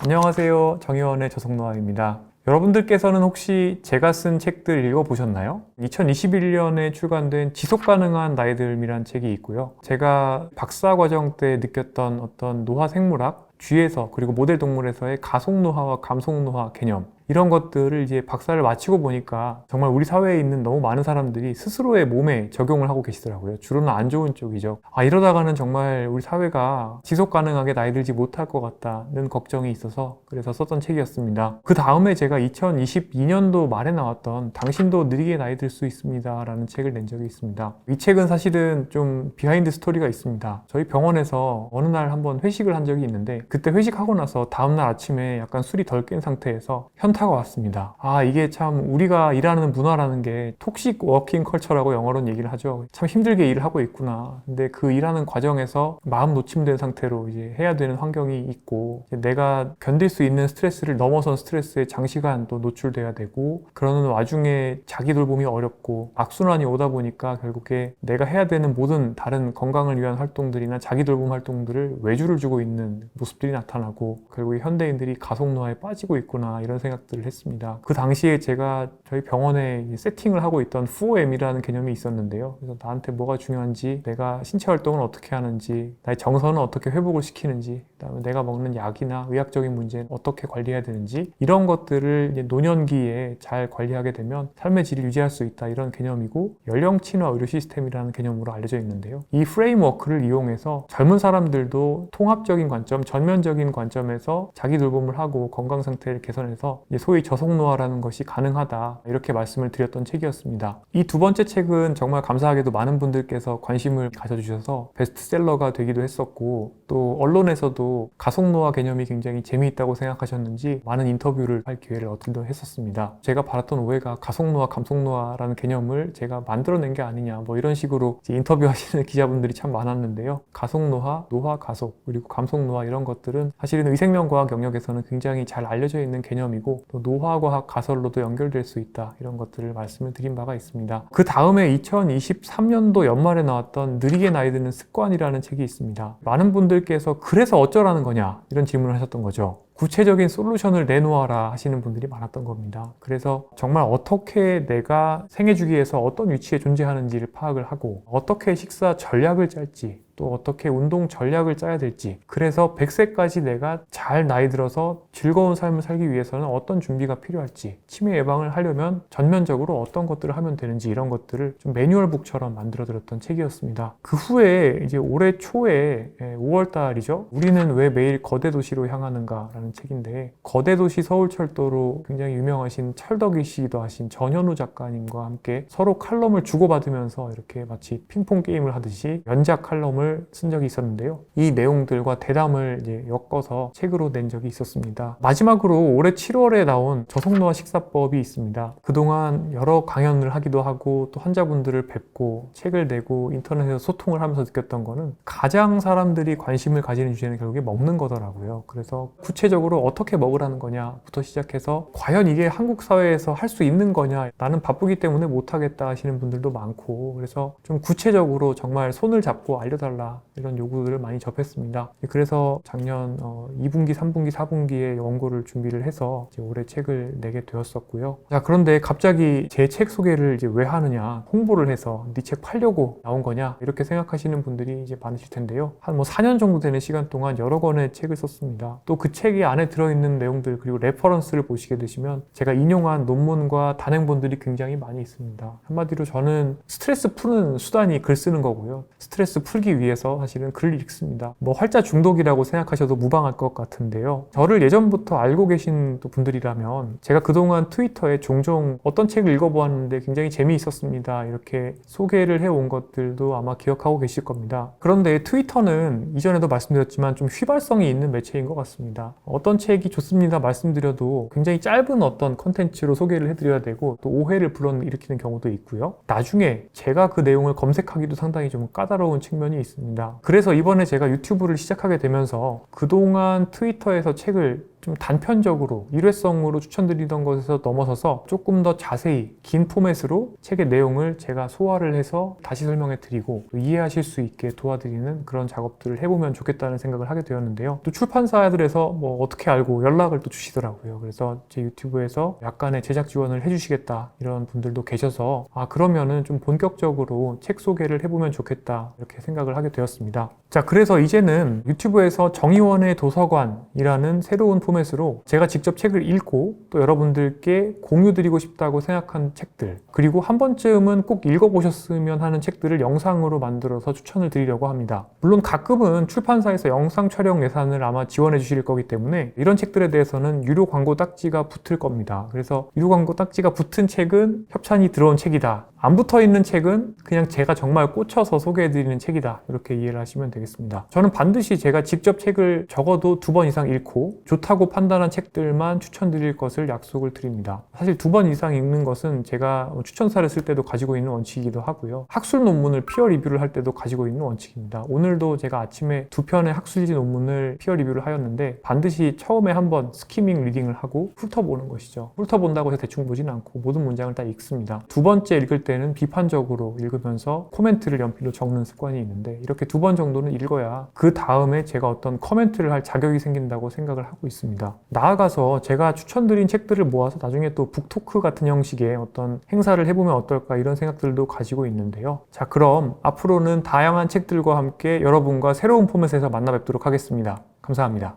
안녕하세요. 정의원의 저속노아입니다. 여러분들께서는 혹시 제가 쓴 책들 읽어보셨나요? 2021년에 출간된 지속가능한 나이듦이란 책이 있고요. 제가 박사과정 때 느꼈던 어떤 노화 생물학, 쥐에서 그리고 모델 동물에서의 가속노화와 감속노화 개념, 이런 것들을 이제 박사를 마치고 보니까 정말 우리 사회에 있는 너무 많은 사람들이 스스로의 몸에 적용을 하고 계시더라고요. 주로는 안 좋은 쪽이죠. 이러다가는 정말 우리 사회가 지속 가능하게 나이 들지 못할 것 같다는 걱정이 있어서 그래서 썼던 책이었습니다. 그 다음에 제가 2022년도 말에 나왔던 당신도 느리게 나이 들 수 있습니다 라는 책을 낸 적이 있습니다. 이 책은 사실은 좀 비하인드 스토리가 있습니다. 저희 병원에서 어느 날 한번 회식을 한 적이 있는데 그때 회식하고 나서 다음날 아침에 약간 술이 덜 깬 상태에서 현타가 왔습니다. 이게 참 우리가 일하는 문화라는 게 톡식 워킹 컬처라고 영어로는 얘기를 하죠. 참 힘들게 일을 하고 있구나. 근데 그 일하는 과정에서 마음 놓침된 상태로 이제 해야 되는 환경이 있고 내가 견딜 수 있는 스트레스를 넘어선 스트레스에 장시간 또 노출돼야 되고 그러는 와중에 자기 돌봄이 어렵고 악순환이 오다 보니까 결국에 내가 해야 되는 모든 다른 건강을 위한 활동들이나 자기 돌봄 활동들을 외주를 주고 있는 모습들이 나타나고 결국에 현대인들이 가속노화에 빠지고 있구나 이런 생각들을 했습니다. 그 당시에 제가 저희 병원에 세팅을 하고 있던 4M이라는 개념이 있었는데요. 그래서 나한테 뭐가 중요한지, 내가 신체 활동을 어떻게 하는지, 나의 정서는 어떻게 회복을 시키는지, 그다음에 내가 먹는 약이나 의학적인 문제는 어떻게 관리해야 되는지 이런 것들을 이제 노년기에 잘 관리하게 되면 삶의 질을 유지할 수 있다 이런 개념이고 연령 친화 의료 시스템이라는 개념으로 알려져 있는데요. 이 프레임워크를 이용해서 젊은 사람들도 통합적인 관점, 전면적인 관점에서 자기 돌봄을 하고 건강 상태를 개선해서 소위 저속노화라는 것이 가능하다 이렇게 말씀을 드렸던 책이었습니다. 이 두 번째 책은 정말 감사하게도 많은 분들께서 관심을 가져주셔서 베스트셀러가 되기도 했었고 또 언론에서도 가속노화 개념이 굉장히 재미있다고 생각하셨는지 많은 인터뷰를 할 기회를 얻기도 했었습니다. 제가 받았던 오해가 가속노화, 감속노화라는 개념을 제가 만들어낸 게 아니냐 뭐 이런 식으로 인터뷰하시는 기자분들이 참 많았는데요. 가속노화, 노화 가속, 그리고 감속노화 이런 것들은 사실은 의생명과학 영역에서는 굉장히 잘 알려져 있는 개념이고 또 노화과학 가설로도 연결될 수 있다 이런 것들을 말씀을 드린 바가 있습니다. 그 다음에 2023년도 연말에 나왔던 느리게 나이 드는 습관이라는 책이 있습니다. 많은 분들께서 그래서 어쩌라는 거냐 이런 질문을 하셨던 거죠. 구체적인 솔루션을 내놓아라 하시는 분들이 많았던 겁니다. 그래서 정말 어떻게 내가 생애 주기에서 어떤 위치에 존재하는지를 파악을 하고 어떻게 식사 전략을 짤지 또 어떻게 운동 전략을 짜야 될지 그래서 100세까지 내가 잘 나이 들어서 즐거운 삶을 살기 위해서는 어떤 준비가 필요할지 치매 예방을 하려면 전면적으로 어떤 것들을 하면 되는지 이런 것들을 좀 매뉴얼북처럼 만들어 드렸던 책이었습니다. 그 후에 이제 올해 초에 5월달이죠. 우리는 왜 매일 거대 도시로 향하는가 라는 책인데 거대 도시 서울철도로 굉장히 유명하신 철덕이시기도 하신 전현우 작가님과 함께 서로 칼럼을 주고받으면서 이렇게 마치 핑퐁 게임을 하듯이 연작 칼럼을 쓴 적이 있었는데요. 이 내용들과 대담을 이제 엮어서 책으로 낸 적이 있었습니다. 마지막으로 올해 7월에 나온 저속노화 식사법이 있습니다. 그동안 여러 강연을 하기도 하고 또 환자분들을 뵙고 책을 내고 인터넷에서 소통을 하면서 느꼈던 거는 가장 사람들이 관심을 가지는 주제는 결국에 먹는 거더라고요. 그래서 구체적으로 어떻게 먹으라는 거냐부터 시작해서 과연 이게 한국 사회에서 할 수 있는 거냐 나는 바쁘기 때문에 못하겠다 하시는 분들도 많고 그래서 좀 구체적으로 정말 손을 잡고 알려달라 이런 요구들을 많이 접했습니다. 그래서 작년 2분기, 3분기, 4분기에 원고를 준비를 해서 이제 올해 책을 내게 되었었고요. 자, 그런데 갑자기 제 책 소개를 이제 왜 하느냐 홍보를 해서 네 책 팔려고 나온 거냐 이렇게 생각하시는 분들이 이제 많으실 텐데요. 한 4년 정도 되는 시간 동안 여러 권의 책을 썼습니다. 또 그 책이 안에 들어있는 내용들 그리고 레퍼런스를 보시게 되시면 제가 인용한 논문과 단행본들이 굉장히 많이 있습니다. 한마디로 저는 스트레스 푸는 수단이 글 쓰는 거고요. 스트레스 풀기 위해서 사실은 글을 읽습니다. 활자 중독이라고 생각하셔도 무방할 것 같은데요. 저를 예전부터 알고 계신 분들이라면 제가 그동안 트위터에 종종 어떤 책을 읽어보았는데 굉장히 재미있었습니다. 이렇게 소개를 해온 것들도 아마 기억하고 계실 겁니다. 그런데 트위터는 이전에도 말씀드렸지만 좀 휘발성이 있는 매체인 것 같습니다. 어떤 책이 좋습니다 말씀드려도 굉장히 짧은 어떤 컨텐츠로 소개를 해드려야 되고 또 오해를 불러일으키는 경우도 있고요. 나중에 제가 그 내용을 검색하기도 상당히 좀 까다로운 측면이 있습니다. 그래서 이번에 제가 유튜브를 시작하게 되면서 그동안 트위터에서 책을 좀 단편적으로 일회성으로 추천드리던 것에서 넘어서서 조금 더 자세히 긴 포맷으로 책의 내용을 제가 소화를 해서 다시 설명해 드리고 이해하실 수 있게 도와드리는 그런 작업들을 해보면 좋겠다는 생각을 하게 되었는데요. 또 출판사들에서 뭐 어떻게 알고 연락을 또 주시더라고요. 그래서 제 유튜브에서 약간의 제작 지원을 해주시겠다 이런 분들도 계셔서 그러면은 좀 본격적으로 책 소개를 해보면 좋겠다 이렇게 생각을 하게 되었습니다. 자, 그래서 이제는 유튜브에서 정의원의 도서관이라는 새로운 포맷으로 제가 직접 책을 읽고 또 여러분들께 공유드리고 싶다고 생각한 책들, 그리고 한 번쯤은 꼭 읽어보셨으면 하는 책들을 영상으로 만들어서 추천을 드리려고 합니다. 물론 가끔은 출판사에서 영상 촬영 예산을 아마 지원해 주실 거기 때문에 이런 책들에 대해서는 유료 광고 딱지가 붙을 겁니다. 그래서 유료 광고 딱지가 붙은 책은 협찬이 들어온 책이다, 안 붙어 있는 책은 그냥 제가 정말 꽂혀서 소개해드리는 책이다, 이렇게 이해를 하시면 되겠습니다. 저는 반드시 제가 직접 책을 적어도 2번 이상 읽고 좋다고 판단한 책들만 추천드릴 것을 약속을 드립니다. 사실 2번 이상 읽는 것은 제가 추천사를 쓸 때도 가지고 있는 원칙이기도 하고요. 학술 논문을 피어 리뷰를 할 때도 가지고 있는 원칙입니다. 오늘도 제가 아침에 2편의 학술지 논문을 피어 리뷰를 하였는데 반드시 처음에 한번 스키밍 리딩을 하고 훑어보는 것이죠. 훑어본다고 해서 대충 보지는 않고 모든 문장을 다 읽습니다. 2번째 읽을 때는 비판적으로 읽으면서 코멘트를 연필로 적는 습관이 있는데 이렇게 2번 정도는 읽어야 그 다음에 제가 어떤 커멘트를 할 자격이 생긴다고 생각을 하고 있습니다. 나아가서 제가 추천드린 책들을 모아서 나중에 또 북토크 같은 형식의 어떤 행사를 해보면 어떨까 이런 생각들도 가지고 있는데요. 자, 그럼 앞으로는 다양한 책들과 함께 여러분과 새로운 포맷에서 만나 뵙도록 하겠습니다. 감사합니다.